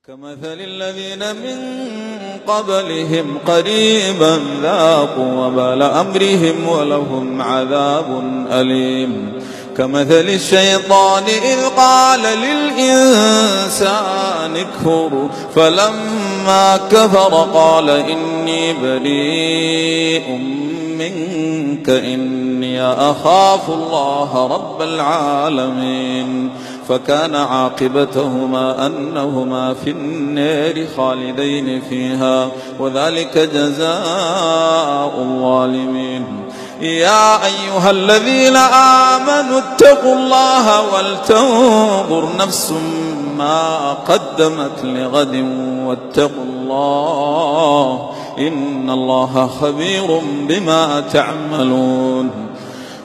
كمثل الذين من قبلهم قريبا ذاقوا وبال أمرهم ولهم عذاب أليم. كمثل الشيطان إذ قال للإنسان اكفر فلما كفر قال إني بريء منك إني أخاف الله رب العالمين. فكان عاقبتهما أنهما في النار خالدين فيها وذلك جزاء الظالمين. يا أيها الذين آمنوا اتقوا الله ولتنظر نفس ما قدمت لغد واتقوا الله إن الله خبير بما تعملون.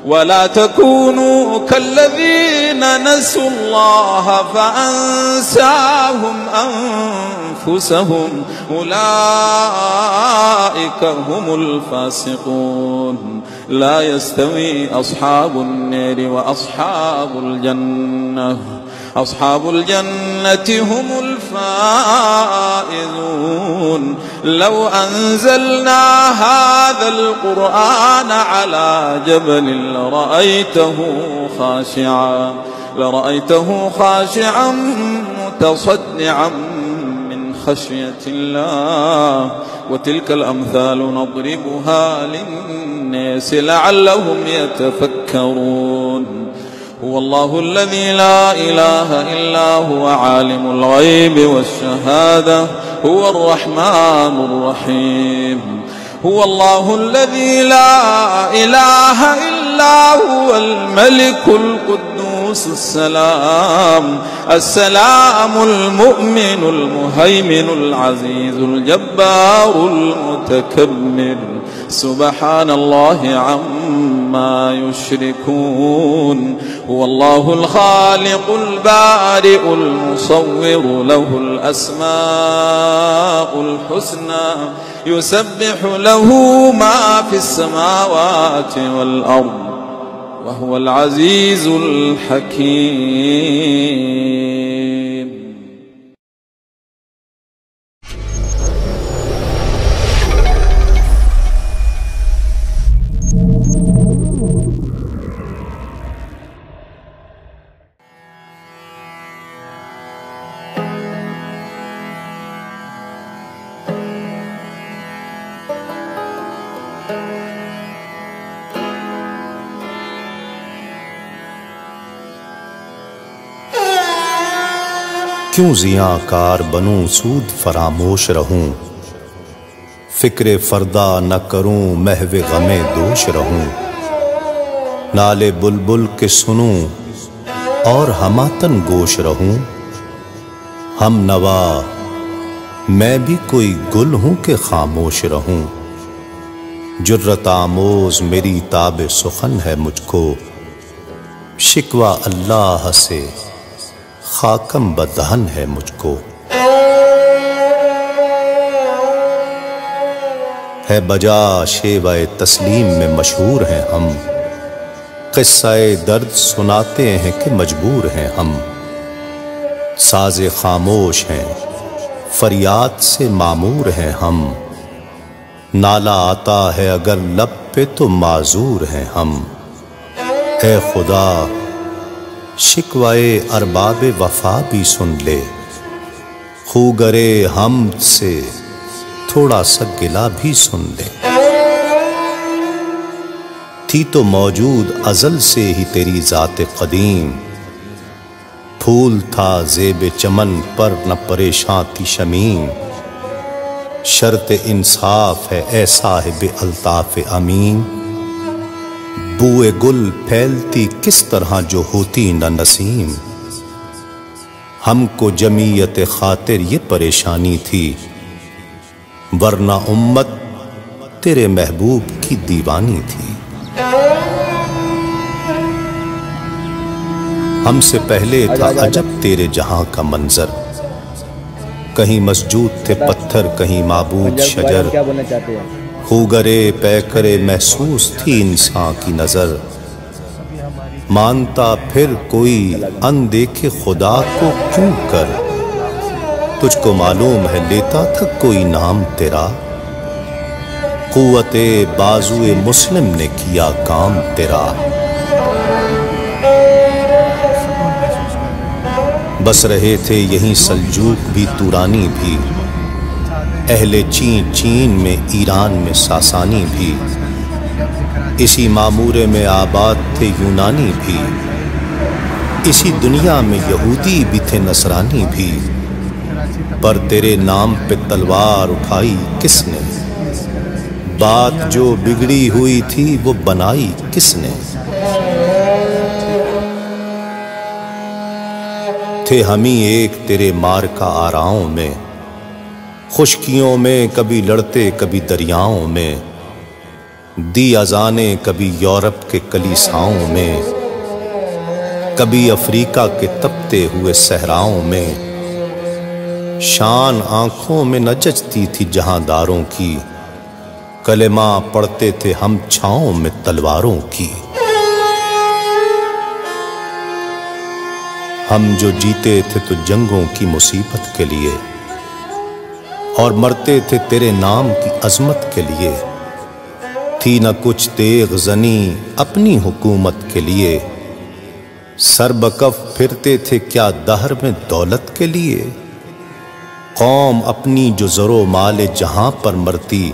ولا تكونوا كالذين نسوا الله فأنساهم أنفسهم أولئك هم الفاسقون. لا يستوي أصحاب النار وأصحاب الجنة أصحاب الجنة هم الفائزون. لو أنزلنا هذا القرآن على جبل لرأيته خاشعا متصدعا من خشية الله. وتلك الأمثال نضربها للناس لعلهم يتفكرون. هو الله الذي لا إله إلا هو عالم الغيب والشهادة هو الرحمن الرحيم. هو الله الذي لا إله إلا هو الملك القدوس السلام المؤمن المهيمن العزيز الجبار المتكبر. سبحان الله عما يشركون. هو الله الخالق البارئ المصور له الأسماء الحسنى يسبح له ما في السماوات والأرض وهو العزيز الحكيم. کیوں زیاں کار بنوں سود فراموش رہوں، فکر فردا نہ کروں محو غم دوش رہوں. نالے بلبل کے سنوں اور ہماتن گوش رہوں. ہم نوا میں بھی کوئی گل ہوں کہ خاموش رہوں. جرت آموز میری تاب سخن ہے مجھ کو، شکوہ اللہ سے خاکم بدہن ہے مجھ کو. ہے بجا شیوہ تسلیم میں مشہور ہیں ہم، قصہ درد سناتے ہیں کہ مجبور ہیں ہم. ساز خاموش ہیں فریاد سے معمور ہیں ہم، نالا آتا ہے اگر لب پہ تو معذور ہیں ہم. اے خدا شکوائے ارباب وفا بھی سن لے، خوگرے حمد سے تھوڑا سا گلا بھی سن لے. تھی تو موجود ازل سے ہی تیری ذات قدیم، پھول تھا زیب چمن پر نہ پریشاں تھی شمیم. شرط انصاف ہے اے صاحب الطاف امین، بوئے گل پھیلتی کس طرح جو ہوتی نہ نسیم. ہم کو جمعیت خاطر یہ پریشانی تھی، ورنہ امت تیرے محبوب کی دیوانی تھی. ہم سے پہلے تھا عجب تیرے جہاں کا منظر، کہیں مسجود تھے پتھر کہیں معبود شجر. خوگرے پیکرے محسوس تھی انسان کی نظر، مانتا پھر کوئی اندیکھے خدا کو کیوں کر. تجھ کو معلوم ہے لیتا تھا کوئی نام تیرا، قوت بازوئے مسلم نے کیا کام تیرا۔ بس رہے تھے یہیں سلجوق بھی تورانی بھی، اہل چین میں ایران میں ساسانی بھی، اسی معمورے میں آباد تھے یونانی بھی، اسی دنیا میں یہودی بھی تھے نصرانی بھی، پر تیرے نام پہ تلوار اٹھائی کس نے؟ بات جو بگڑی ہوئی تھی وہ بنائی کس نے؟ تھے ہم ہی ایک تیرے مار کا آراؤں میں، خشکیوں میں کبھی لڑتے کبھی دریاؤں میں، دی اذانیں کبھی یورپ کے کلیساؤں میں، کبھی افریقہ کے تپتے ہوئے صحراؤں میں، شان آنکھوں میں نہ جچتی تھی جہاں داروں کی، کلمہ پڑھتے تھے ہم چھاؤں میں تلواروں کی۔ ہم جو جیتے تھے تو جنگوں کی مصیبت کے لیے، اور مرتے تھے تیرے نام کی عظمت کے لیے، تھی نہ کچھ تیغ زنی اپنی حکومت کے لیے، سر بکف پھرتے تھے کیا دہر میں دولت کے لیے، قوم اپنی جو زر و مال جہاں پر مرتی،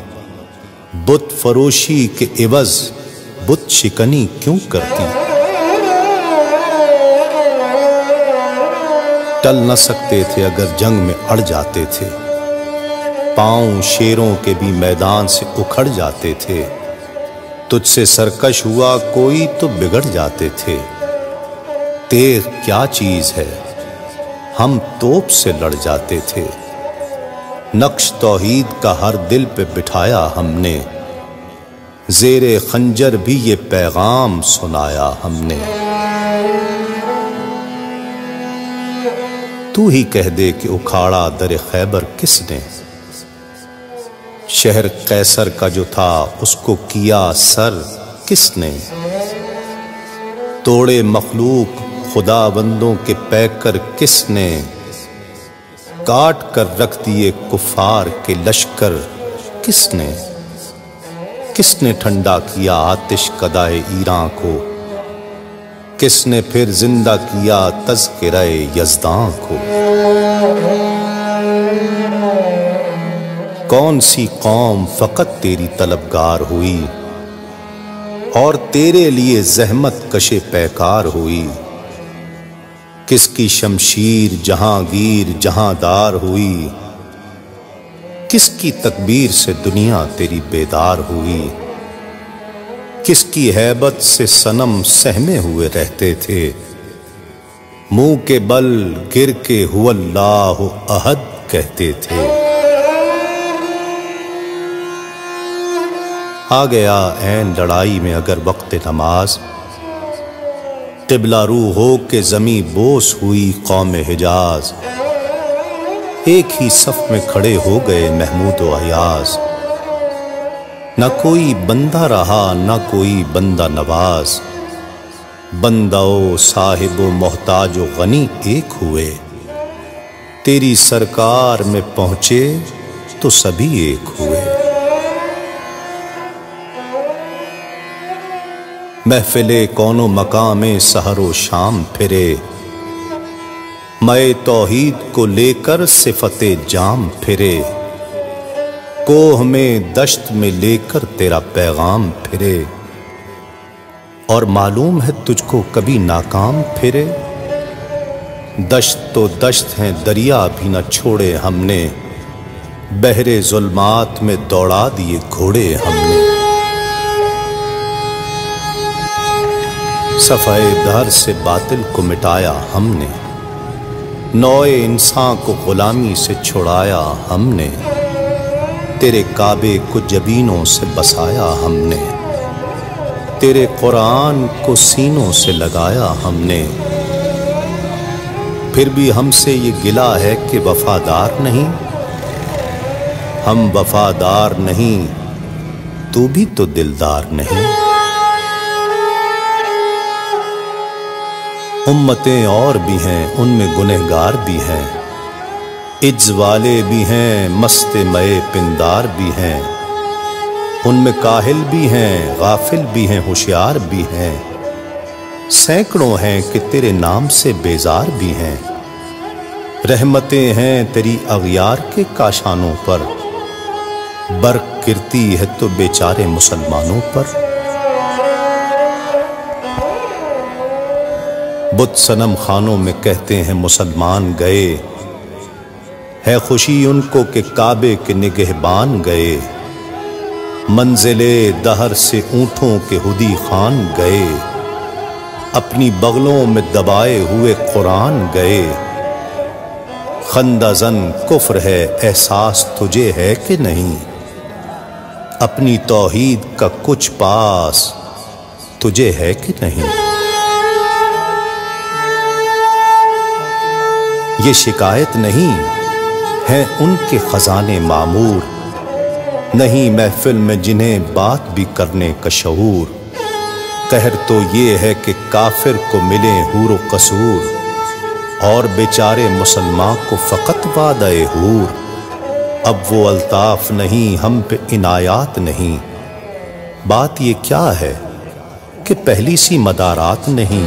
بت فروشی کے عوض بت شکنی کیوں کرتی؟ ٹل نہ سکتے تھے اگر جنگ میں اڑ جاتے تھے، پاؤں شیروں کے بھی میدان سے اکھڑ جاتے تھے، تجھ سے سرکش ہوا کوئی تو بگڑ جاتے تھے، تیغ کیا چیز ہے ہم توپ سے لڑ جاتے تھے، نقش توحید کا ہر دل پہ بٹھایا ہم نے، زیر خنجر بھی یہ پیغام سنایا ہم نے۔ تو ہی کہہ دے کہ اکھاڑا در خیبر کس نے، شہر قیصر کا جو تھا اس کو کیا سر کس نے، توڑے مخلوق خدا بندوں کے پیکر کس نے، کاٹ کر رکھ دیے کفار کے لشکر کس نے، کس نے ٹھنڈا کیا آتش کدائے ایران کو، کس نے پھر زندہ کیا تذکرہ یزداں کو؟ کون سی قوم فقط تیری طلبگار ہوئی، اور تیرے لیے زحمت کشے پیکار ہوئی، کس کی شمشیر جہاں گیر جہاں دار ہوئی، کس کی تکبیر سے دنیا تیری بیدار ہوئی، کس کی ہیبت سے صنم سہمے ہوئے رہتے تھے، منہ کے بل گر کے هو اللہ احد کہتے تھے۔ آ گیا عین لڑائی میں اگر وقت نماز، قبلہ رو ہو کے زمیں بوس ہوئی قوم حجاز، ایک ہی صف میں کھڑے ہو گئے محمود و ایاز، نہ کوئی بندہ رہا نہ کوئی بندہ نواز، بندہ و صاحب و محتاج و غنی ایک ہوئے، تیری سرکار میں پہنچے تو سبھی ایک ہوئے۔ محفل کون و مقام سحر و شام پھرے، میں توحید کو لے کر صفت جام پھرے، کوہ میں دشت میں لے کر تیرا پیغام پھرے، اور معلوم ہے تجھ کو کبھی ناکام پھرے، دشت تو دشت ہیں دریا بھی نہ چھوڑے ہم نے، بحر ظلمات میں دوڑا دیے گھوڑے ہم نے، صفحہ دہر سے باطل کو مٹایا ہم نے، نوع انسان کو غلامی سے چھڑایا ہم نے، تیرے کعبے کو جبینوں سے بسایا ہم نے، تیرے قرآن کو سینوں سے لگایا ہم نے، پھر بھی ہم سے یہ گلہ ہے کہ وفادار نہیں، ہم وفادار نہیں تو بھی تو دلدار نہیں۔ امتیں اور بھی ہیں ان میں گنہگار بھی ہیں، عجز والے بھی ہیں، مست مئے پندار بھی ہیں، ان میں کاہل بھی ہیں، غافل بھی ہیں، ہوشیار بھی ہیں، سینکڑوں ہیں کہ تیرے نام سے بیزار بھی ہیں۔ رحمتیں ہیں تیری اغیار کے کاشانوں پر، برق گرتی ہے تو بیچارے مسلمانوں پر۔ بت صنم خانوں میں کہتے ہیں مسلمان گئے، ہے خوشی ان کو کہ کعبے کے نگہبان گئے۔ منزل دہر سے اونٹوں کے ہدی خان گئے، اپنی بغلوں میں دبائے ہوئے قرآن گئے۔ خندہ زن کفر ہے احساس تجھے ہے کہ نہیں، اپنی توحید کا کچھ پاس تجھے ہے کہ نہیں۔ یہ شکایت نہیں ہے ان کے خزانے معمور، نہیں محفل میں جنہیں بات بھی کرنے کا شعور۔ قہر تو یہ ہے کہ کافر کو ملے حور و قصور، اور بیچارے مسلمان کو فقط وعدہ حور۔ اب وہ الطاف نہیں، ہم پہ عنایات نہیں، بات یہ کیا ہے کہ پہلی سی مدارات نہیں۔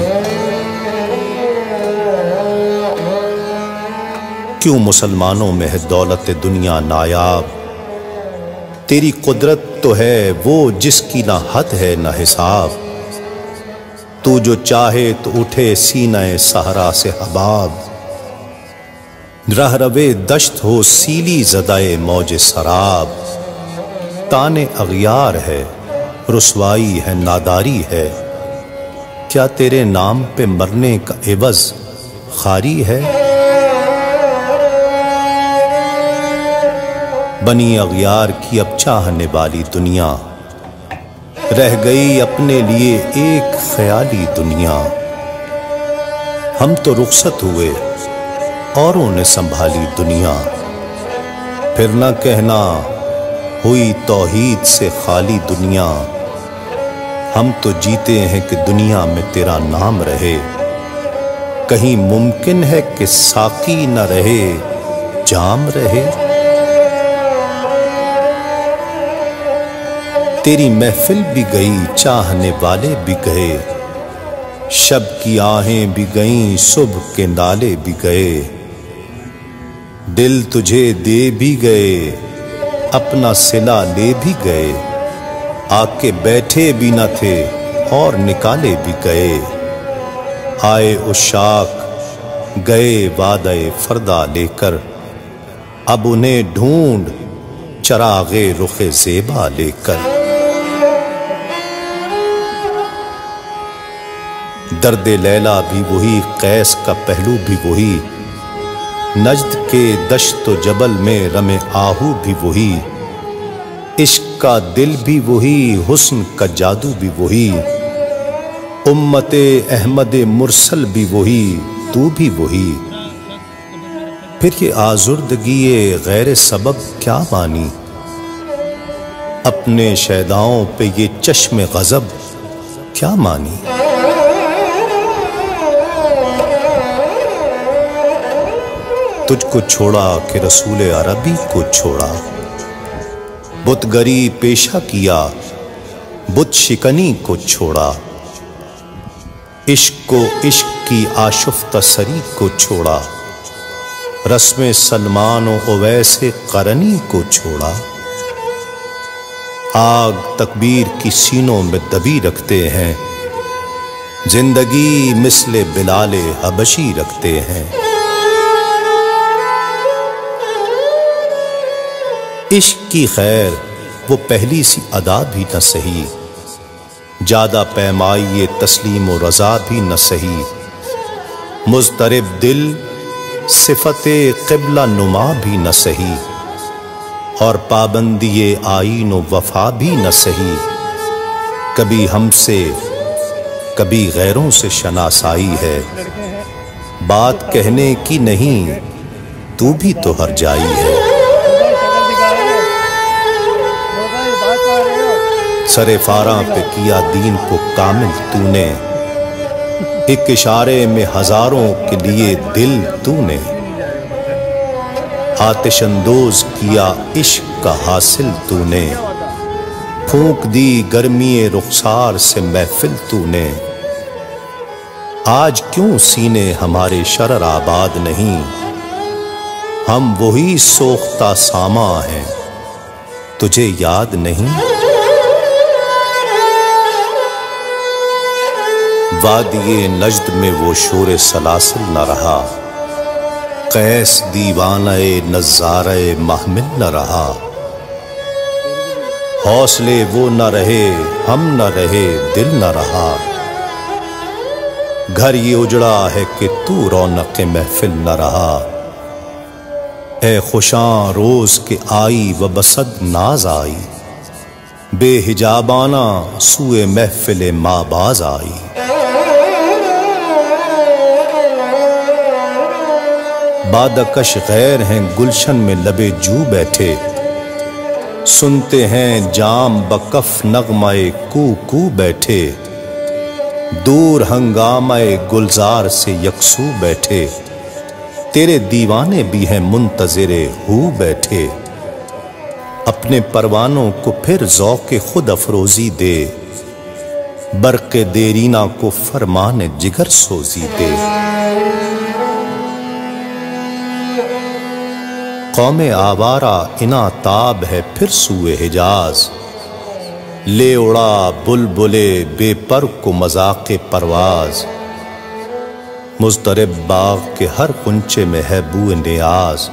کیوں مسلمانوں میں ہے دولت دنیا نایاب، تیری قدرت تو ہے وہ جس کی نہ حد ہے نہ حساب۔ تو جو چاہے تو اٹھے سینہ صحرا سے حباب، رہ روے دشت ہو سیلی زدائے موج سراب۔ تانے اغیار ہے، رسوائی ہے، ناداری ہے، کیا تیرے نام پہ مرنے کا عوض خاری ہے؟ بنی اغیار کی اب چاہنے والی دنیا، رہ گئی اپنے لیے ایک خیالی دنیا۔ ہم تو رخصت ہوئے اوروں نے سنبھالی دنیا، پھر نہ کہنا ہوئی توحید سے خالی دنیا۔ ہم تو جیتے ہیں کہ دنیا میں تیرا نام رہے، کہیں ممکن ہے کہ ساقی نہ رہے جام رہے؟ تیری محفل بھی گئی، چاہنے والے بھی گئے، شب کی آہیں بھی گئیں، صبح کے نالے بھی گئے۔ دل تجھے دے بھی گئے، اپنا صلہ لے بھی گئے، آ کے بیٹھے بھی نہ تھے اور نکالے بھی گئے۔ آئے عشاق گئے وعدہ فردا لے کر، اب انہیں ڈھونڈ چراغ رخ زیبا لے کر۔ درد لیلا بھی وہی، قیس کا پہلو بھی وہی، نجد کے دشت و جبل میں رمے آہو بھی وہی۔ عشق کا دل بھی وہی، حسن کا جادو بھی وہی، امت احمد مرسل بھی وہی، تو بھی وہی۔ پھر یہ آزردگی غیر سبب کیا مانی، اپنے شیداؤں پہ یہ چشم غضب کیا مانی۔ تجھ کو چھوڑا کہ رسول عربی کو چھوڑا، بت گری پیشہ کیا، بت شکنی کو چھوڑا، عشق کو عشق کی آشفتہ سری کو چھوڑا، رسم سلمان و اویس قرنی کو چھوڑا۔ آگ تکبیر کی سینوں میں دبی رکھتے ہیں، زندگی مثل بلال حبشی رکھتے ہیں۔ عشق کی خیر وہ پہلی سی ادا بھی نہ سہی، زیادہ پیمائی تسلیم و رضا بھی نہ سہی۔ مضطرب دل صفت قبلہ نما بھی نہ سہی، اور پابندی آئین و وفا بھی نہ سہی۔ کبھی ہم سے کبھی غیروں سے شناسائی ہے، بات کہنے کی نہیں تو بھی تو ہر جائی ہے۔ سر فاراں پہ کیا دین کو کامل تو نے، ایک اشارے میں ہزاروں کے لیے دل تو نے۔ آتش اندوز کیا عشق کا حاصل تو نے، پھونک دی گرمی رخسار سے محفل تو نے۔ آج کیوں سینے ہمارے شرر آباد نہیں، ہم وہی سوختہ ساما ہیں، تجھے یاد نہیں؟ وادی نجد میں وہ شور سلاسل نہ رہا، قیس دیوانہ نظارہ محمل نہ رہا۔ حوصلے وہ نہ رہے، ہم نہ رہے، دل نہ رہا۔ گھر یہ اجڑا ہے کہ تو رونق محفل نہ رہا۔ اے خوشاں روز کے آئی و بسد ناز آئی، بے حجابانہ سوئے محفل ماں باز آئی۔ بادکش غیر ہیں گلشن میں لبے جو بیٹھے، سنتے ہیں جام بکف نغمہ کو کو بیٹھے، دور ہنگامہ گلزار سے یکسو بیٹھے، تیرے دیوانے بھی ہیں منتظر ہو بیٹھے۔ اپنے پروانوں کو پھر ذوق خود افروزی دے، برق دیرینہ کو فرمان جگر سوزی دے۔ قوم آوارہ انعتاب ہے پھر سوئے حجاز، لے اڑا بلبلے بے پر کو مذاق پرواز۔ مضطرب باغ کے ہر کنچے میں ہے بو نیاز،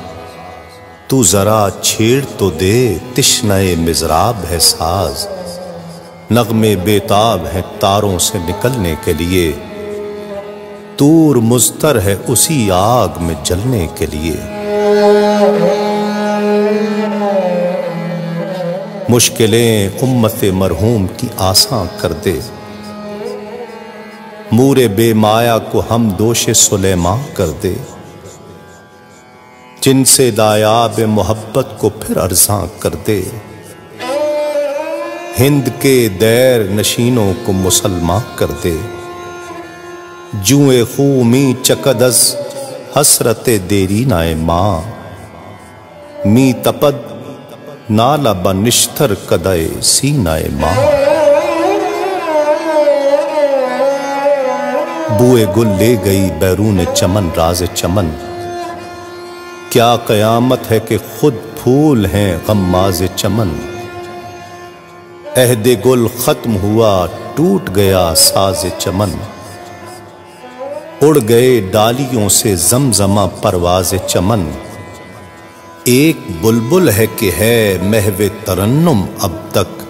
تو ذرا چھیڑ تو دے تشنہ مضراب ہے ساز۔ نغمے بیتاب ہیں تاروں سے نکلنے کے لیے، طور مضطر ہے اسی آگ میں جلنے کے لیے۔ مشکلیں امت مرحوم کی آسان کر دے، مور بے مایا کو ہم دوش سلیمان کر دے۔ جن سے دایاب محبت کو پھر ارزاں کر دے، ہند کے دیر نشینوں کو مسلمان کر دے۔ جوئے خومی چکدز حسرت دیرینہ ماں، می تپد نالا بنشتر کدائے سینہ ماں۔ بوئے گل لے گئی بیرون چمن راز چمن، کیا قیامت ہے کہ خود پھول ہیں غماز چمن۔ عہد گل ختم ہوا ٹوٹ گیا ساز چمن، اڑ گئے ڈالیوں سے زمزمہ پرواز چمن۔ ایک بلبل ہے کہ ہے محو ترنم اب تک،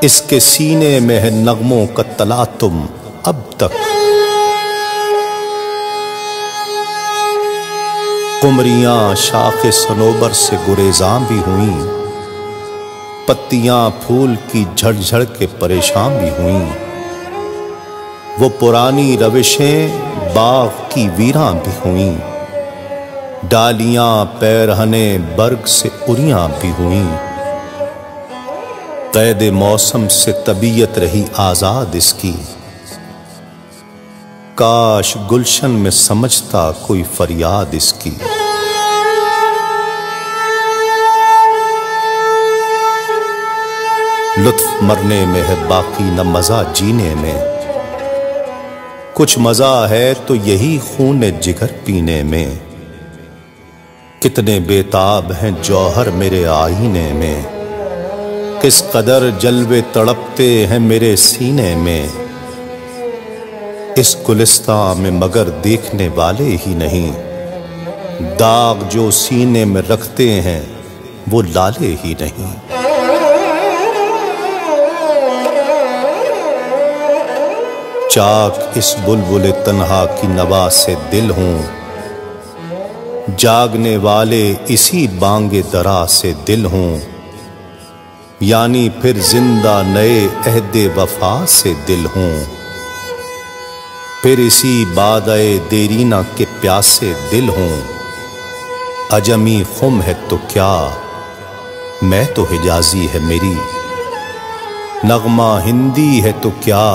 اس کے سینے میں ہے نغموں کا تلاطم اب تک۔ قمریاں شاخ صنوبر سے گریزاں بھی ہوئیں، پتیاں پھول کی جھڑ جھڑ کے پریشان بھی ہوئیں۔ وہ پرانی روشیں باغ کی ویراں بھی ہوئیں، ڈالیاں پیرہنے برگ سے اریاں بھی ہوئیں۔ قید موسم سے طبیعت رہی آزاد اس کی، کاش گلشن میں سمجھتا کوئی فریاد اس کی۔ لطف مرنے میں ہے باقی نہ مزہ جینے میں، کچھ مزہ ہے تو یہی خون جگر پینے میں۔ کتنے بیتاب ہیں جوہر میرے آئینے میں، کس قدر جلوے تڑپتے ہیں میرے سینے میں۔ اس گلستان میں مگر دیکھنے والے ہی نہیں، داغ جو سینے میں رکھتے ہیں وہ لالے ہی نہیں۔ چاک اس بلبل تنہا کی نوا سے دل ہوں، جاگنے والے اسی بانگ درا سے دل ہوں، یعنی پھر زندہ نئے عہد وفا سے دل ہوں، پھر اسی بادئ دیرینہ کے پیاسے دل ہوں۔ عجمی خم ہے تو کیا، میں تو حجازی ہے میری، نغمہ ہندی ہے تو کیا،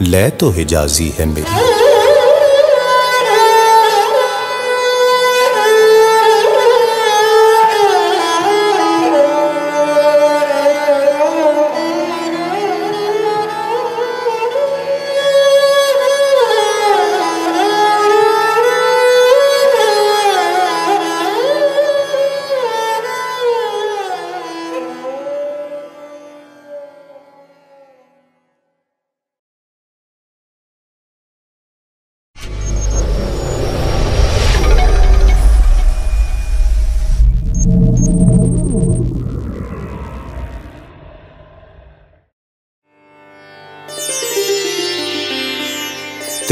لے تو حجازی ہے میری۔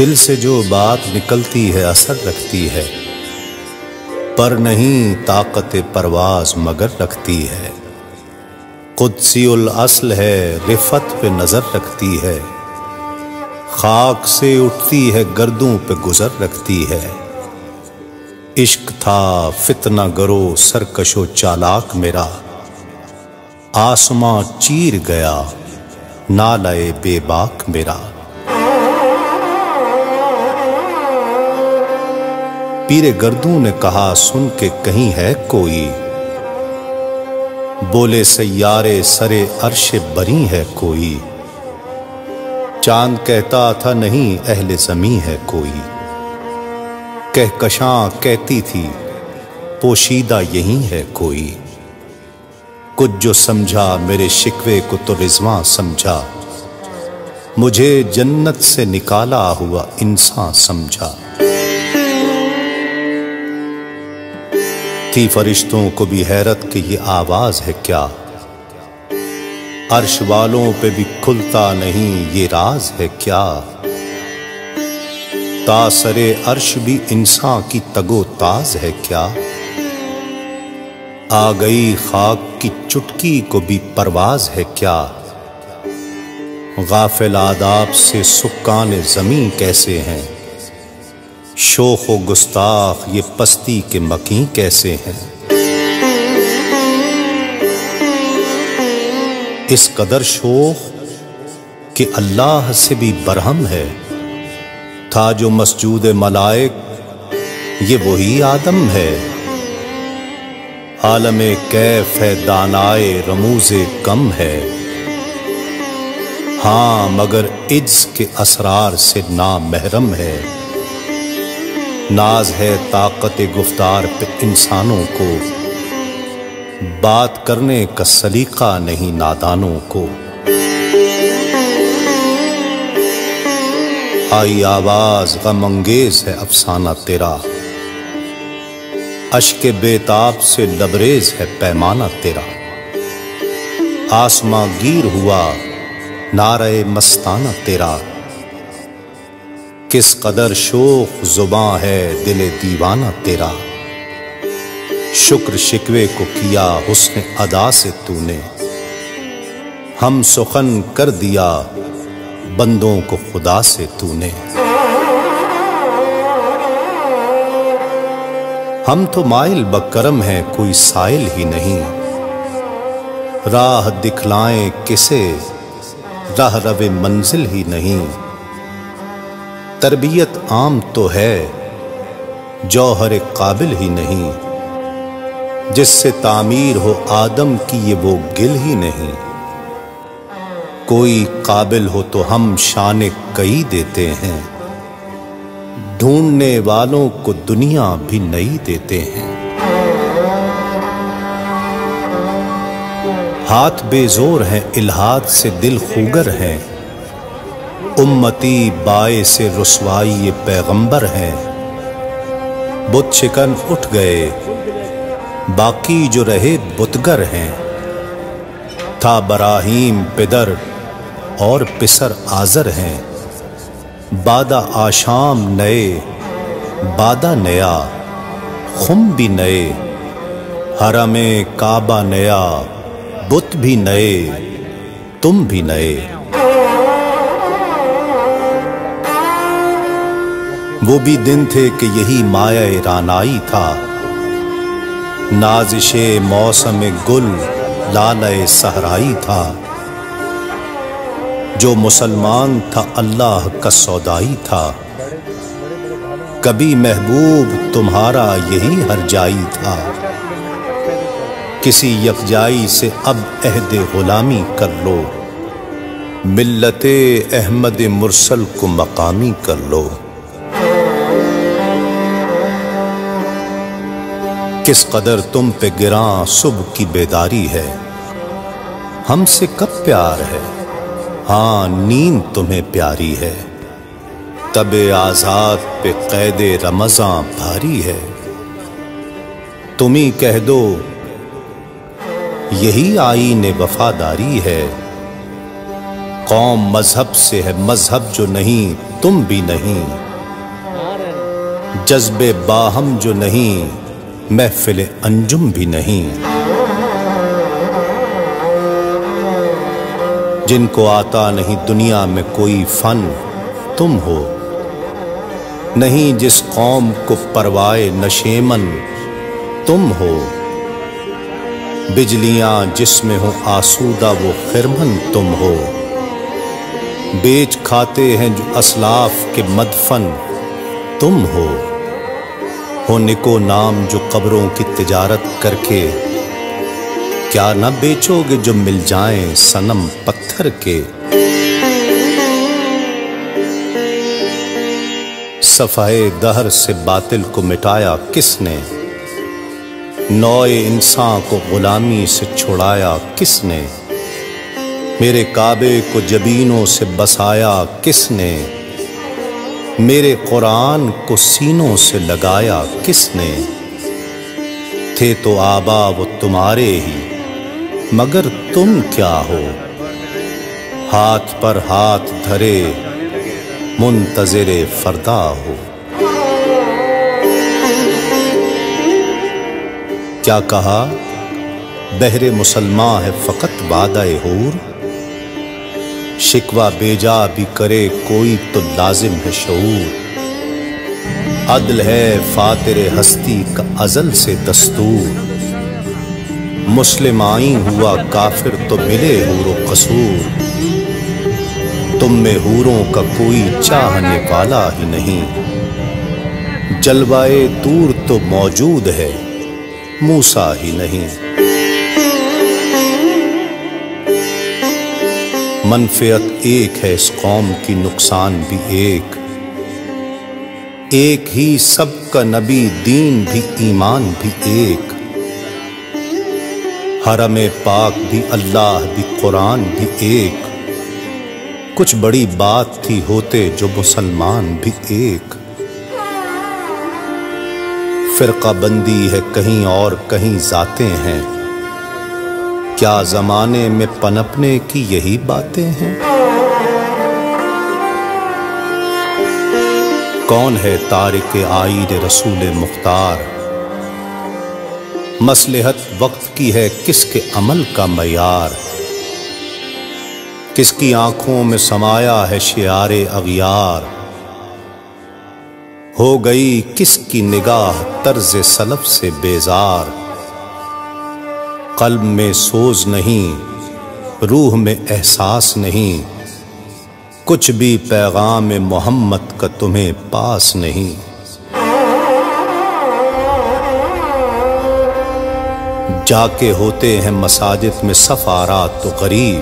دل سے جو بات نکلتی ہے اثر رکھتی ہے، پر نہیں طاقت پرواز مگر رکھتی ہے۔ قدسی الاصل ہے، رفت پہ نظر رکھتی ہے، خاک سے اٹھتی ہے گردوں پہ گزر رکھتی ہے۔ عشق تھا فتنہ گرو سرکش و چالاک میرا، آسماں چیر گیا نالے بے باک میرا۔ پیر گردوں نے کہا سن کے کہیں ہے کوئی، بولے سیارے سرے عرش بری ہے کوئی۔ چاند کہتا تھا نہیں اہل زمیں ہے کوئی، کہکشاں کہتی تھی پوشیدہ یہی ہے کوئی۔ کچھ جو سمجھا میرے شکوے کو تو رضواں سمجھا، مجھے جنت سے نکالا ہوا انسان سمجھا۔ تھی فرشتوں کو بھی حیرت کہ یہ آواز ہے کیا، عرش والوں پہ بھی کھلتا نہیں یہ راز ہے کیا۔ تاسرے عرش بھی انسان کی تگو تاز ہے کیا، آ گئی خاک کی چٹکی کو بھی پرواز ہے کیا۔ غافل آداب سے سکان زمین کیسے ہیں، شوخ و گستاخ یہ پستی کے مکیں کیسے ہیں۔ اس قدر شوخ کہ اللہ سے بھی برہم ہے، تھا جو مسجود ملائک یہ وہی آدم ہے۔ عالم کیف ہے دانائے رموز کم ہے، ہاں مگر عجز کے اسرار سے نامحرم ہے۔ ناز ہے طاقت گفتار پہ انسانوں کو، بات کرنے کا سلیقہ نہیں نادانوں کو۔ آئی آواز غم انگیز ہے افسانہ تیرا، اشک بیتاب سے لبریز ہے پیمانہ تیرا۔ آسماں گیر ہوا نعرہ مستانہ تیرا، کس قدر شوخ زباں ہے دل دیوانہ تیرا۔ شکر شکوے کو کیا حسن ادا سے تو نے، ہم سخن کر دیا بندوں کو خدا سے تو نے۔ ہم تو مائل بکرم ہیں کوئی سائل ہی نہیں، راہ دکھلائیں کسے راہ رو منزل ہی نہیں۔ تربیت عام تو ہے جوہر قابل ہی نہیں، جس سے تعمیر ہو آدم کی یہ وہ گل ہی نہیں۔ کوئی قابل ہو تو ہم شان کئی دیتے ہیں، ڈھونڈنے والوں کو دنیا بھی نئی دیتے ہیں۔ ہاتھ بے زور ہیں الہات سے دل خوگر ہیں، امتی باعث رسوائی پیغمبر ہیں۔ بت شکن اٹھ گئے باقی جو رہے بتگر ہیں، تھا براہیم پدر اور پسر آزر ہیں۔ بادہ آشام نئے بادہ نیا، خم بھی نئے، حرم کعبہ نیا، بت بھی نئے، تم بھی نئے۔ وہ بھی دن تھے کہ یہی مایہ رانائی تھا، نازش موسم گل لالۂ صحرائی تھا۔ جو مسلمان تھا اللہ کا سودائی تھا، کبھی محبوب تمہارا یہی ہر جائی تھا۔ کسی یکجائی سے اب عہد غلامی کر لو، ملت احمد مرسل کو مقامی کر لو۔ کس قدر تم پہ گراں صبح کی بیداری ہے، ہم سے کب پیار ہے، ہاں نیند تمہیں پیاری ہے۔ تب آزاد پہ قید رمضاں بھاری ہے، تم ہی کہہ دو یہی آئین وفاداری ہے۔ قوم مذہب سے ہے، مذہب جو نہیں تم بھی نہیں، جذبے باہم جو نہیں محفل انجم بھی نہیں۔ جن کو آتا نہیں دنیا میں کوئی فن تم ہو، نہیں جس قوم کو پروائے نشیمن تم ہو، بجلیاں جس میں ہو آسودہ وہ خرمن تم ہو، بیچ کھاتے ہیں جو اسلاف کے مدفن تم ہو نکو نام جو قبروں کی تجارت کر کے، کیا نہ بیچو گے جو مل جائیں صنم پتھر کے۔ صفحے دہر سے باطل کو مٹایا کس نے، نوع انسان کو غلامی سے چھڑایا کس نے، میرے کعبے کو جبینوں سے بسایا کس نے، میرے قرآن کو سینوں سے لگایا کس نے، تھے تو آبا وہ تمہارے ہی مگر تم کیا ہو، ہاتھ پر ہاتھ دھرے منتظر فردا ہو۔ کیا کہا بہر مسلمان ہے فقط وعدہ حور، شکوہ بیجا بھی کرے کوئی تو لازم ہے شعور، عدل ہے فاتر ہستی کا ازل سے دستور، مسلم آئین ہوا کافر تو ملے حور و قصور، تم میں حوروں کا کوئی چاہنے والا ہی نہیں، جلوائے طور تو موجود ہے موسیٰ ہی نہیں۔ منفعت ایک ہے اس قوم کی، نقصان بھی ایک ہی سب کا نبی، دین بھی ایمان بھی ایک، حرم پاک بھی اللہ بھی قرآن بھی ایک، کچھ بڑی بات تھی ہوتے جو مسلمان بھی ایک، فرقہ بندی ہے کہیں اور کہیں ذاتیں ہیں، کیا زمانے میں پنپنے کی یہی باتیں ہیں؟ کون ہے تارک آئین رسول مختار، مصلحت وقت کی ہے کس کے عمل کا معیار، کس کی آنکھوں میں سمایا ہے شعار اغیار، ہو گئی کس کی نگاہ طرز سلف سے بیزار، قلب میں سوز نہیں روح میں احساس نہیں، کچھ بھی پیغام محمد کا تمہیں پاس نہیں، جا کے ہوتے ہیں مساجد میں صف آرا تو غریب،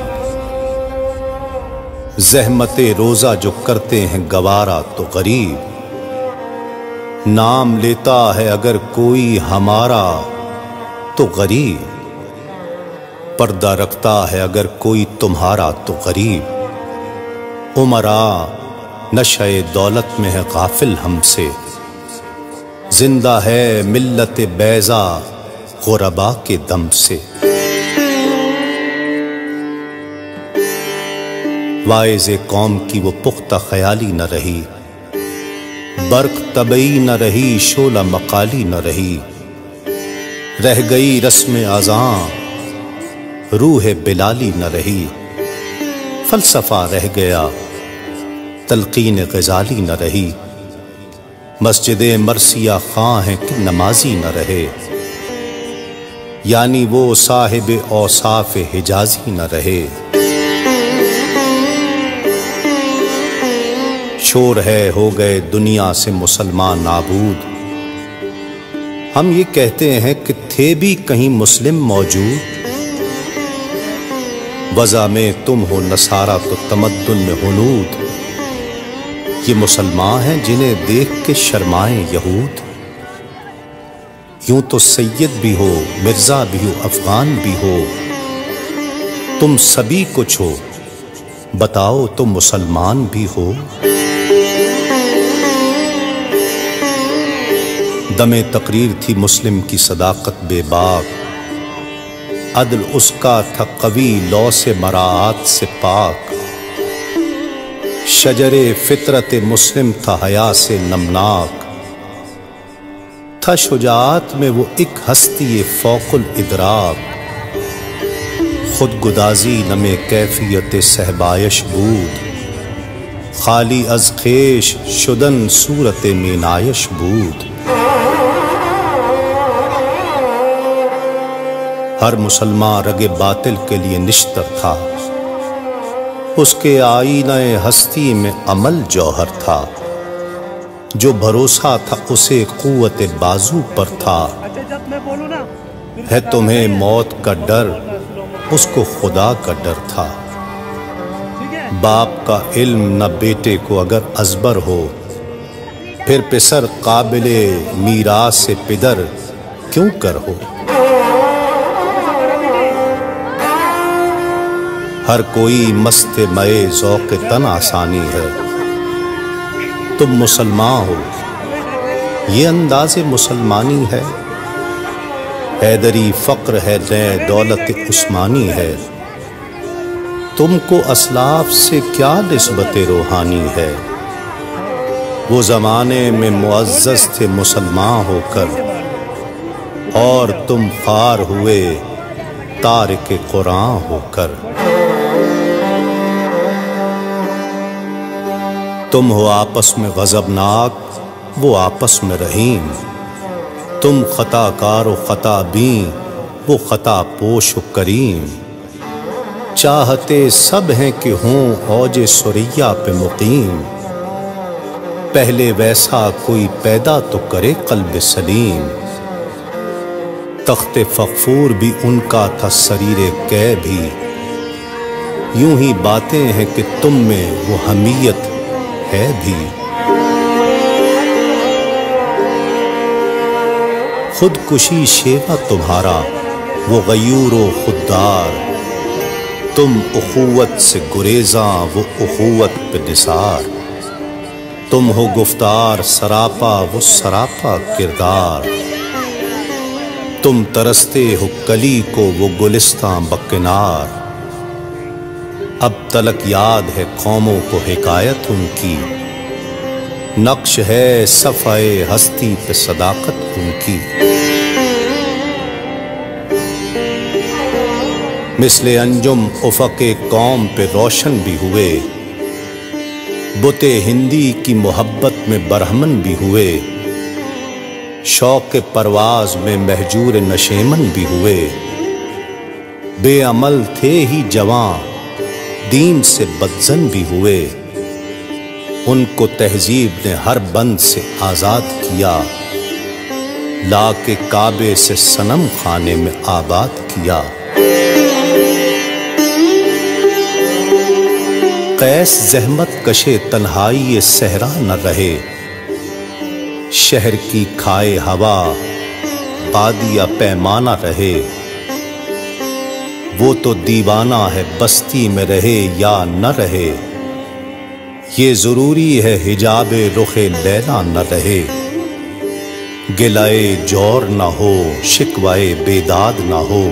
زحمت روزہ جو کرتے ہیں گوارا تو غریب، نام لیتا ہے اگر کوئی ہمارا تو غریب، پردہ رکھتا ہے اگر کوئی تمہارا تو غریب، عمرا نشہ دولت میں ہے غافل ہم سے، زندہ ہے ملت بیضا غربا کے دم سے، واعظ قوم کی وہ پختہ خیالی نہ رہی، برق طبعی نہ رہی شعلہ مقالی نہ رہی، رہ گئی رسم اذاں روح بلالی نہ رہی، فلسفہ رہ گیا تلقین غزالی نہ رہی، مسجد مرثیہ خواں ہیں کہ نمازی نہ رہے، یعنی وہ صاحب اوصاف حجازی نہ رہے، شور ہے ہو گئے دنیا سے مسلمان نابود، ہم یہ کہتے ہیں کہ تھے بھی کہیں مسلم موجود، وضع میں تم ہو نصارہ تو تمدن میں ہنود، یہ مسلمان ہیں جنہیں دیکھ کے شرمائیں یہود، یوں تو سید بھی ہو مرزا بھی ہو افغان بھی ہو، تم سبھی کچھ ہو بتاؤ تم مسلمان بھی ہو۔ دم تقریر تھی مسلم کی صداقت بے باک، عدل اس کا تھا قوی لو سے مراعات سے پاک، شجر فطرت مسلم تھا حیا سے نمناک، تھا شجاعت میں وہ ایک ہستی فوق الادراک، خود گدازی نمے کیفیت صحبایش بود، خالی از خیش شدن صورت مینایش بود۔ ہر مسلمان رگ باطل کے لیے نشتر تھا، اس کے آئینہ ہستی میں عمل جوہر تھا، جو بھروسہ تھا اسے قوت بازو پر تھا۔ ہے تمہیں موت کا ڈر، اس کو خدا کا ڈر تھا۔ باپ کا علم نہ بیٹے کو اگر ازبر ہو، پھر پسر قابل میراث سے پدر کیوں کر ہو۔ ہر کوئی مست مئے ذوق تن آسانی ہے، تم مسلمان ہو یہ انداز مسلمانی ہے۔ حیدری فقر ہے نئے دولت عثمانی ہے، تم کو اسلاف سے کیا نسبت روحانی ہے۔ وہ زمانے میں معزز تھے مسلمان ہو کر، اور تم خوار ہوئے تارک قرآن ہو کر۔ تم ہو آپس میں غضبناک، وہ آپس میں رحیم، تم خطا کار و خطا بین، وہ خطا پوش و کریم۔ چاہتے سب ہیں کہ ہوں اوج سریا پہ مقیم، پہلے ویسا کوئی پیدا تو کرے قلب سلیم۔ تخت فغفور بھی ان کا تھا سریر کہ بھی، یوں ہی باتیں ہیں کہ تم میں وہ حمیت ہے بھی۔ خودکشی شیوا تمہارا وہ غیور و خوددار، تم اخوت سے گریزاں وہ اخوت پہ نثار۔ تم ہو گفتار سراپا وہ سراپا کردار، تم ترستے ہو کلی کو وہ گلستاں بکنار۔ اب تلک یاد ہے قوموں کو حکایت ان کی، نقش ہے صفحۂ ہستی پہ صداقت ان کی۔ مثل انجم افق قوم پہ روشن بھی ہوئے، بت ہندی کی محبت میں برہمن بھی ہوئے، شوق پرواز میں مہجور نشیمن بھی ہوئے۔ بے عمل تھے ہی جوان، دین سے بدزن بھی ہوئے، ان کو تہذیب نے ہر بند سے آزاد کیا، لا کے کعبے سے صنم خانے میں آباد کیا۔ قیس زحمت کشے تنہائی صحرا نہ رہے، شہر کی کھائے ہوا بادیہ پیمانہ رہے۔ وہ تو دیوانہ ہے بستی میں رہے یا نہ رہے، یہ ضروری ہے حجاب رخ لیلا نہ رہے۔ گلائے جور نہ ہو شکوائے بیداد نہ ہو،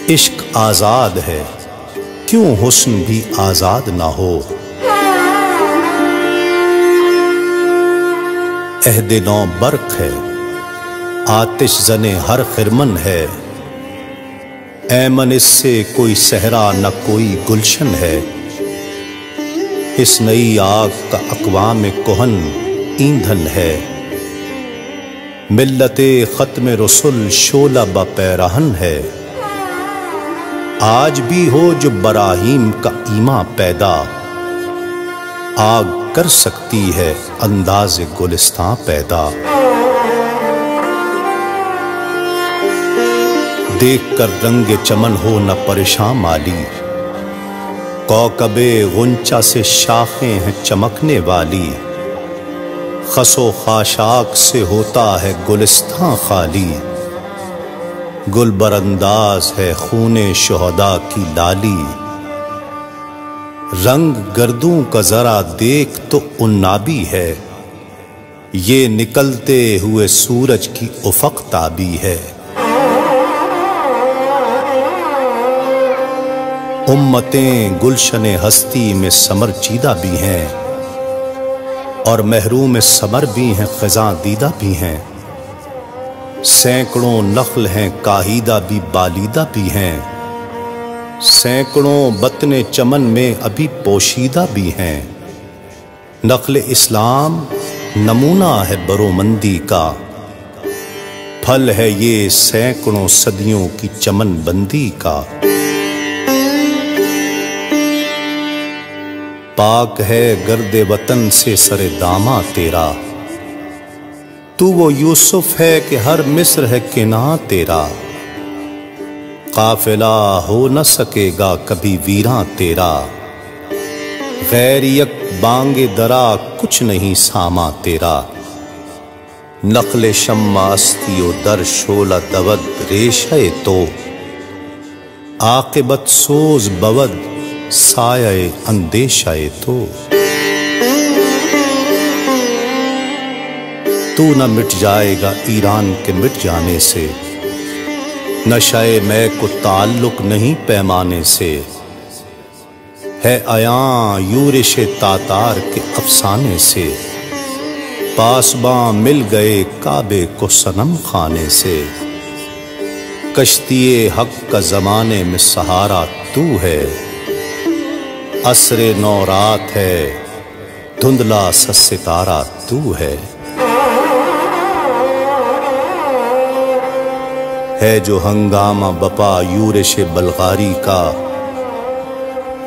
عشق آزاد ہے کیوں حسن بھی آزاد نہ ہو۔ عہد نو برق ہے آتش زنے ہر خرمن ہے، ایمن اس سے کوئی صحرا نہ کوئی گلشن ہے۔ اس نئی آگ کا اقوام کہن ایندھن ہے، ملت ختم رسل شعلہ با پیراہن ہے۔ آج بھی ہو جو براہیم کا ایماں پیدا، آگ کر سکتی ہے انداز گلستاں پیدا۔ دیکھ کر رنگ چمن ہو نہ پریشان مالی، کوکب غنچہ سے شاخیں ہیں چمکنے والی، خس و خاشاک سے ہوتا ہے گلستاں خالی، گل برانداز ہے خون شہداء کی لالی۔ رنگ گردوں کا ذرا دیکھ تو عنابی ہے، یہ نکلتے ہوئے سورج کی افق تابی ہے۔ امتیں گلشن ہستی میں ثمر چیدہ بھی ہیں اور محروم ثمر بھی ہیں، خزاں دیدہ بھی ہیں۔ سینکڑوں نخل ہیں کاہیدہ بھی بالیدہ بھی ہیں، سینکڑوں بطن چمن میں ابھی پوشیدہ بھی ہیں۔ نخل اسلام نمونہ ہے برومندی کا، پھل ہے یہ سینکڑوں صدیوں کی چمن بندی کا۔ پاک ہے گرد وطن سے سر داماں تیرا، تو وہ یوسف ہے کہ ہر مصر ہے کناں تیرا۔ قافلہ ہو نہ سکے گا کبھی ویراں تیرا، غیر یک بانگ درا کچھ نہیں ساما تیرا۔ نخل شمع استی و در شعلہ دود ریشہ تو، عاقبت سوز بود سایہ اندیشہ تو۔ تو نہ مٹ جائے گا ایران کے مٹ جانے سے، نشہ میں کو تعلق نہیں پیمانے سے۔ ہے عیاں یورش تاتار کے افسانے سے، پاسباں مل گئے کعبے کو صنم خانے سے۔ کشتی حق کا زمانے میں سہارا تو ہے، عصر نو رات ہے دھندلا سا ستارہ تو ہے۔ ہے جو ہنگامہ بپا یورش بلغاری کا،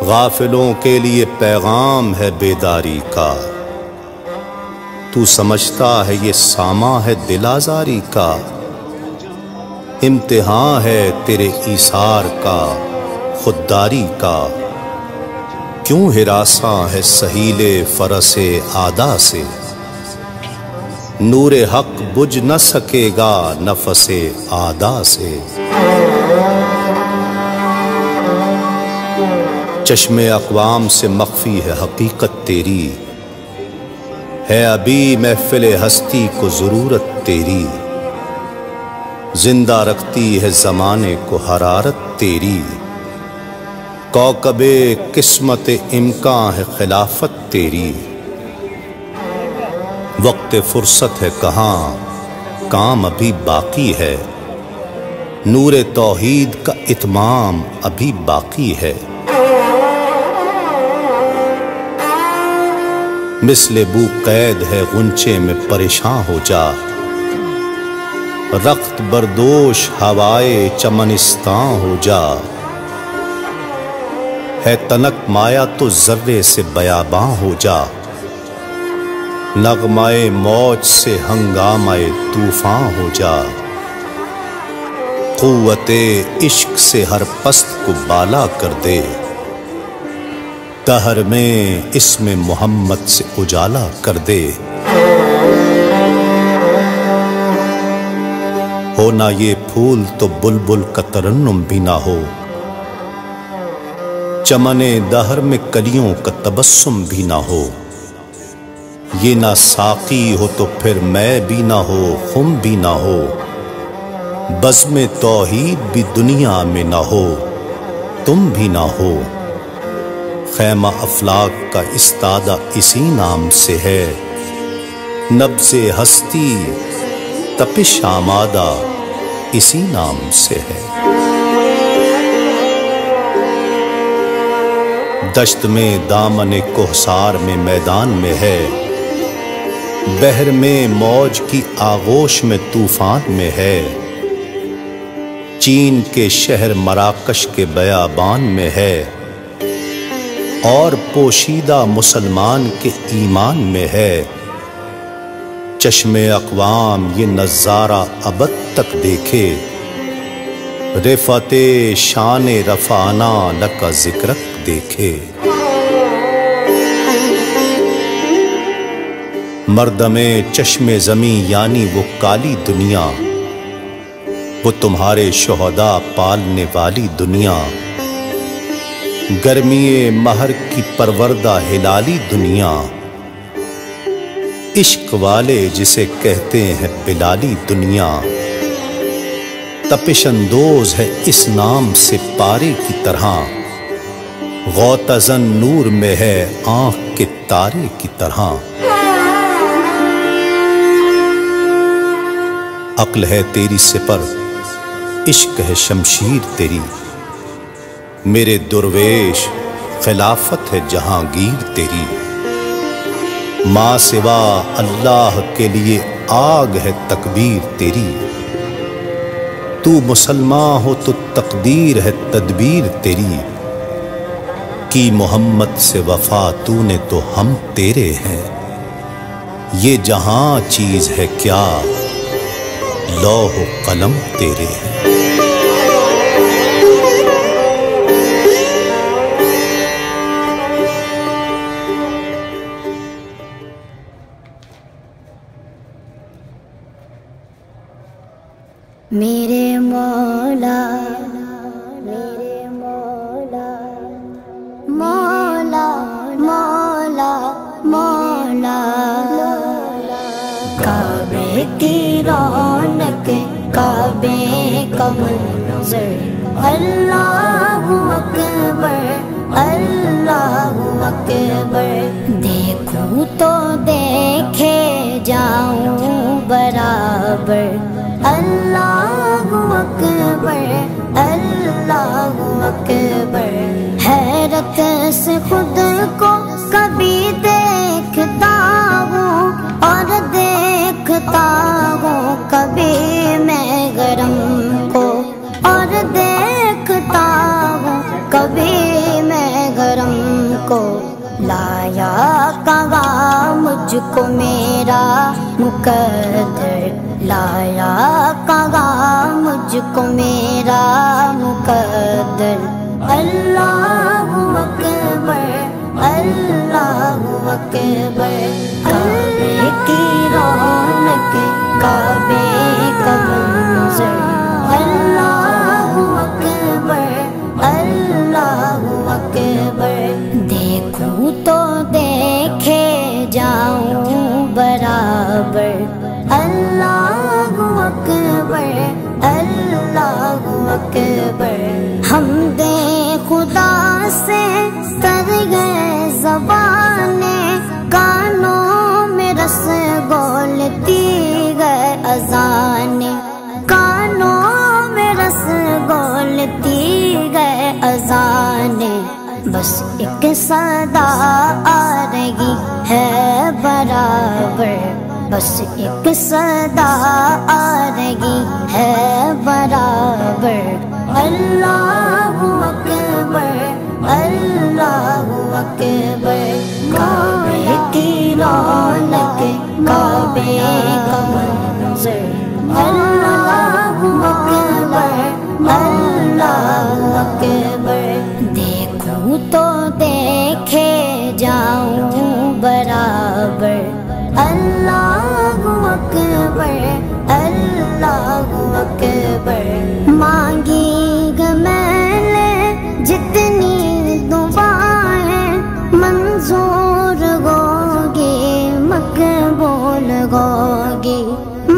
غافلوں کے لیے پیغام ہے بیداری کا۔ تو سمجھتا ہے یہ ساما ہے دل آزاری کا، امتحان ہے تیرے ایثار کا خودداری کا۔ کیوں ہراساں ہے سہیل فرس آدا سے، نور حق بجھ نہ سکے گا نفس آدا سے۔ چشم اقوام سے مخفی ہے حقیقت تیری، ہے ابھی محفل ہستی کو ضرورت تیری۔ زندہ رکھتی ہے زمانے کو حرارت تیری، کوكب قسمت امکان ہے خلافت تیری۔ وقت فرصت ہے کہاں کام ابھی باقی ہے، نور توحید کا اتمام ابھی باقی ہے۔ مثل بو قید ہے غنچے میں پریشاں ہو جا، رخت بردوش ہوائے چمنستاں ہو جا۔ ہے تنک مایا تو ذرے سے بیاباں ہو جا، نغمائے موج سے ہنگامائے طوفاں ہو جا۔ قوت عشق سے ہر پست کو بالا کر دے، دہر میں اسم محمد سے اجالا کر دے۔ ہونا یہ پھول تو بلبل کا ترنم بھی نہ ہو، چمن دہر میں کلیوں کا تبسم بھی نہ ہو۔ یہ نہ ساقی ہو تو پھر میں بھی نہ ہو، خم بھی نہ ہو، بزم توحید بھی دنیا میں نہ ہو، تم بھی نہ ہو۔ خیمہ افلاک کا استادہ اسی نام سے ہے، نبض ہستی تپش آمادہ اسی نام سے ہے۔ دشت میں دامن کوہسار میں میدان میں ہے، بحر میں موج کی آغوش میں طوفان میں ہے۔ چین کے شہر مراکش کے بیابان میں ہے، اور پوشیدہ مسلمان کے ایمان میں ہے۔ چشم اقوام یہ نظارہ ابد تک دیکھے، رفعت شان رفعنا لک ذکرک دیکھے۔ مردم چشم زمیں یعنی وہ کالی دنیا، وہ تمہارے شہداء پالنے والی دنیا۔ گرمی مہر کی پروردہ ہلالی دنیا، عشق والے جسے کہتے ہیں بلالی دنیا۔ تپش اندوز ہے اس نام سے پارے کی طرح، غوطہ-زن نور میں ہے آنکھ کے تارے کی طرح، عقل ہے تیری سپر، عشق ہے شمشیر تیری، میرے درویش خلافت ہے جہانگیر تیری، ماں سوا اللہ کے لیے آگ ہے تکبیر تیری، تو مسلمان ہو تو تقدیر ہے تدبیر تیری، کی محمد سے وفا تو نے تو ہم تیرے ہیں، یہ جہاں چیز ہے کیا لوح و قلم تیرے ہیں۔ میرے مولا میرے مولا مولا مولا مولا، کعبے کی رونق کعبے کا منظر، اللہ اکبر اللہ اکبر، دیکھوں تو دیکھے جاؤں برابر، اللہ اکبر اللہ اکبر، حیرت سے خود کو کبھی دیکھتا ہوں اور دیکھتا ہوں کبھی میں گرم کو، اور دیکھتا ہوں کبھی میں گرم کو، لایا کہاں مجھ کو میرا مقدر، لایا کہاں مجھ کو میرا مقدر، اللہ اکبر اللہ اکبر، کعبے کی رونق کعبے کا منظر، اللہ اکبر اللہ اکبر، دیکھوں تو دیکھے جاؤں برابر، اللہ اکبر اللہ اکبر، حمد خدا سے تر گئے زبانیں، کانوں میں رس گولتی گئے اذانیں، کانوں میں رس گولتی گئے اذانیں، بس ایک صدا آ رہی ہے برابر، بس ایک صدا آ رہی ہے برابر، اللہ اکبر اللہ اکبر، کعبے کی رونق کعبے کا منظر، اللہ اکبر اللہ اکبر، دیکھوں تو دیکھے جاؤں برابر، اللہ اکبر اللہ اکبر، مانگی گا میں نے جتنی دعائیں منظور ہوگی مقبول ہوگی،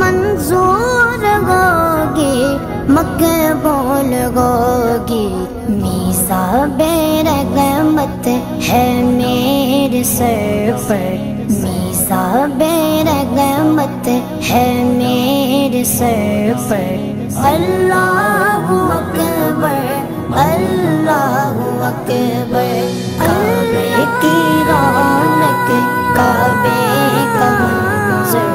منظور ہوگی مقبول ہوگی، میزاب رحمت ہے میرے سر پر، میزاب رحمت ہے میرے سر پر، اللہ اکبر اللہ اکبر، کعبے کی رونق کعبے کا منظر،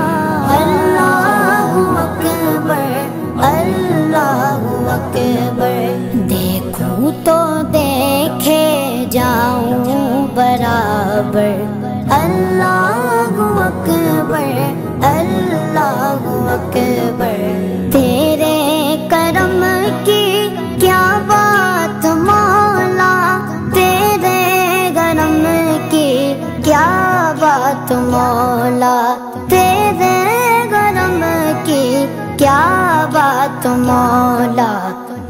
اللہ اکبر اللہ اکبر، دیکھوں تو دیکھے جاؤں برابر، اللہ اکبر اللہ اکبر، تیرے کرم کی کیا بات مولا، تیرے کرم کی کیا بات مولا، تیرے کرم کی کیا بات مولا،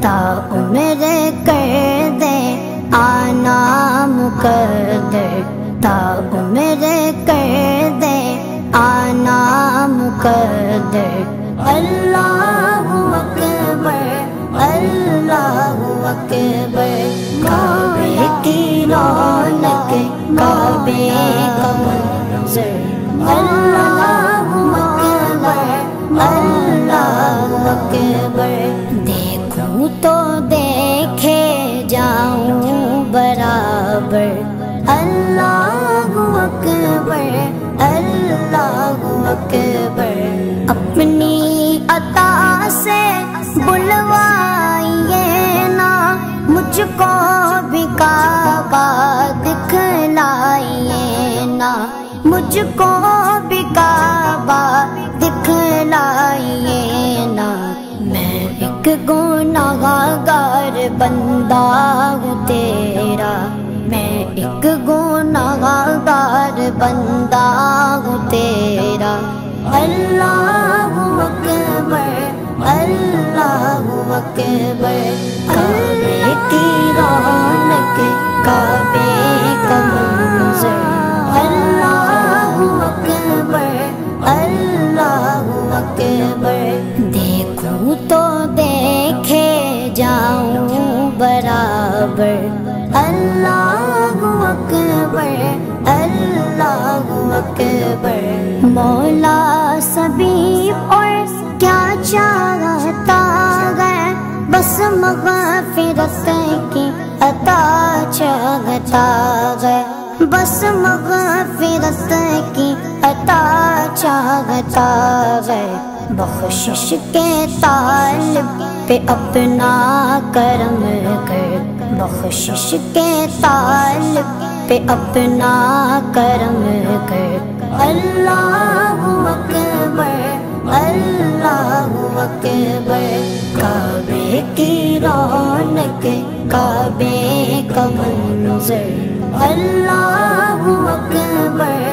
تا عمر کر دے آنا مقدر، تا عمر کر دے آنا مقدر، اللہ اکبر اللہ اکبر کعبے کی رونق کعبے کا منظر اللہ اکبر اللہ اکبر دیکھوں تو دیکھے جاؤں برابر اللہ اکبر اللہ اکبر اپنی عطا سے بلوائیے نا مجھ کو بھی کعبہ دکھلائیے نا مجھ کو بھی کعبہ دکھلائیے نا میں ایک گنہگار بندہ ہوں تیرا میں ایک گنہگار بندہ ہوں تیرا اللہ اکبر اللہ اکبر کعبے کی رونق کعبے کا منظر اللہ اکبر اللہ اکبر دیکھوں تو دیکھے جاؤں برابر اللہ اکبر اللہ اکبر مولا سبھی اور کیا چاہتا ہے بس مغفرت کی عطا چاہتا ہے بس مغفرت کی عطا چاہتا ہے بخشش کے طالب پہ اپنا کرم کر بخشش کے طالب پہ اپنا کرم کر اللہ اکبر اللہ اکبر کعبے کی رونق کعبے کا منظر اللہ اکبر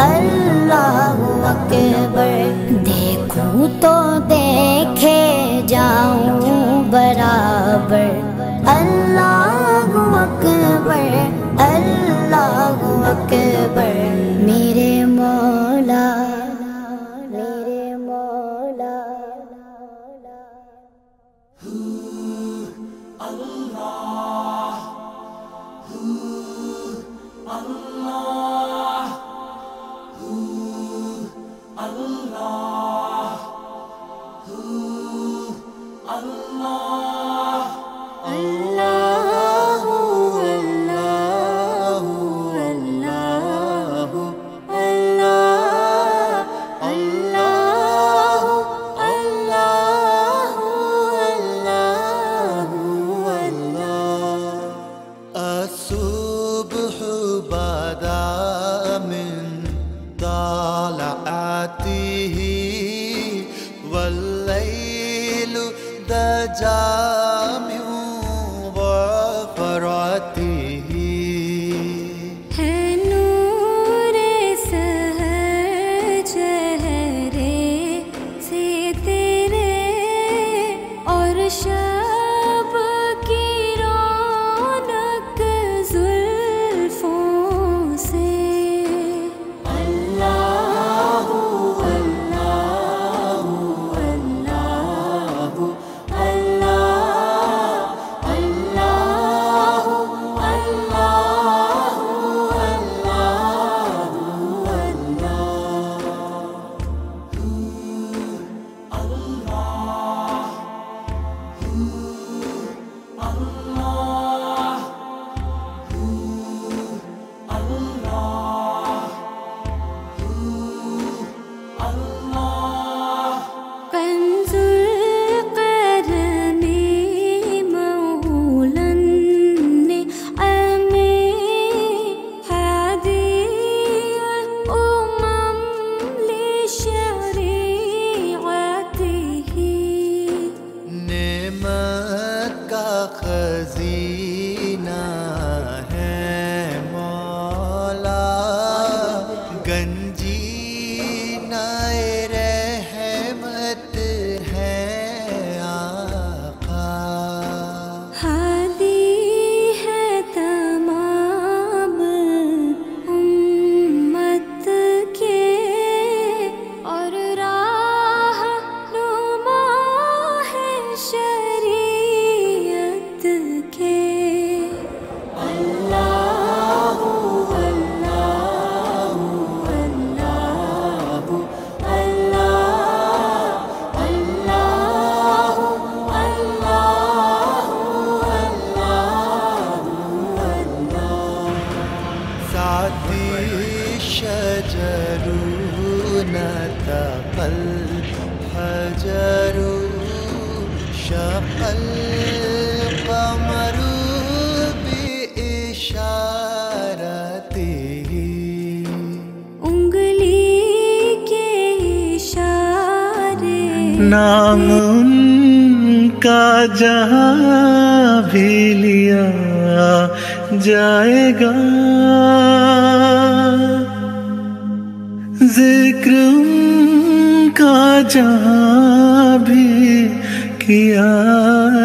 اللہ اکبر دیکھوں تو دیکھے جاؤں برابر اللہ اکبر اللہ اکبر میرے مولا میرے مولا والليل دجى من غفراته ہے نور سحر چہرے سے تیرے اور شب کی رونق زلفوں سے خزینہ ہے مولا گنجینہ رحمت ہے آقا ہادی ہے تمام امت کے اور راہ نما ہے شریعت الحجر شق القمر بإشارته انگلی کے اشارے نام ان کا جہاں بھی لیا جائے گا ذکر ان کا جہاں بھی کیا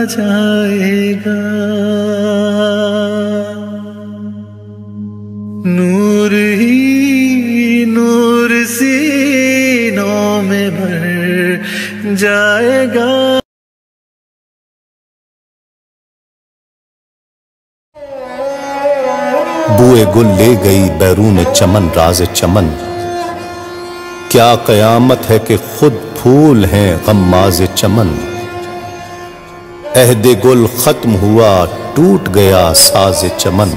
جائے گا نور ہی نور سینوں میں بھر جائے گا بوئے گل لے گئی بیرون چمن راز چمن کیا قیامت ہے کہ خود پھول ہیں غماز چمن عہد گل ختم ہوا ٹوٹ گیا ساز چمن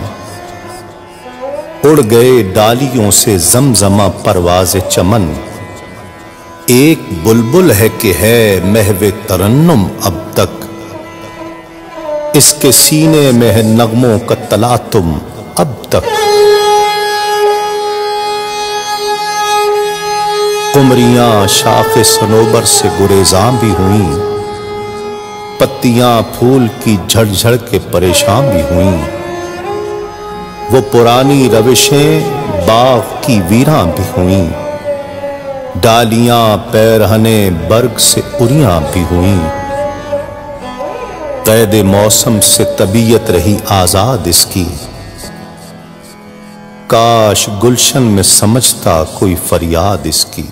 اڑ گئے ڈالیوں سے زمزمہ پرواز چمن ایک بلبل ہے کہ ہے محو ترنم اب تک اس کے سینے میں ہے نغموں کا تلاطم اب تک قمریاں شاخ صنوبر سے گریزاں بھی ہوئیں پتیاں پھول کی جھڑ جھڑ کے پریشان بھی ہوئیں وہ پرانی روشیں باغ کی ویراں بھی ہوئیں ڈالیاں پیرہنے برگ سے اریاں بھی ہوئیں قید موسم سے طبیعت رہی آزاد اس کی کاش گلشن میں سمجھتا کوئی فریاد اس کی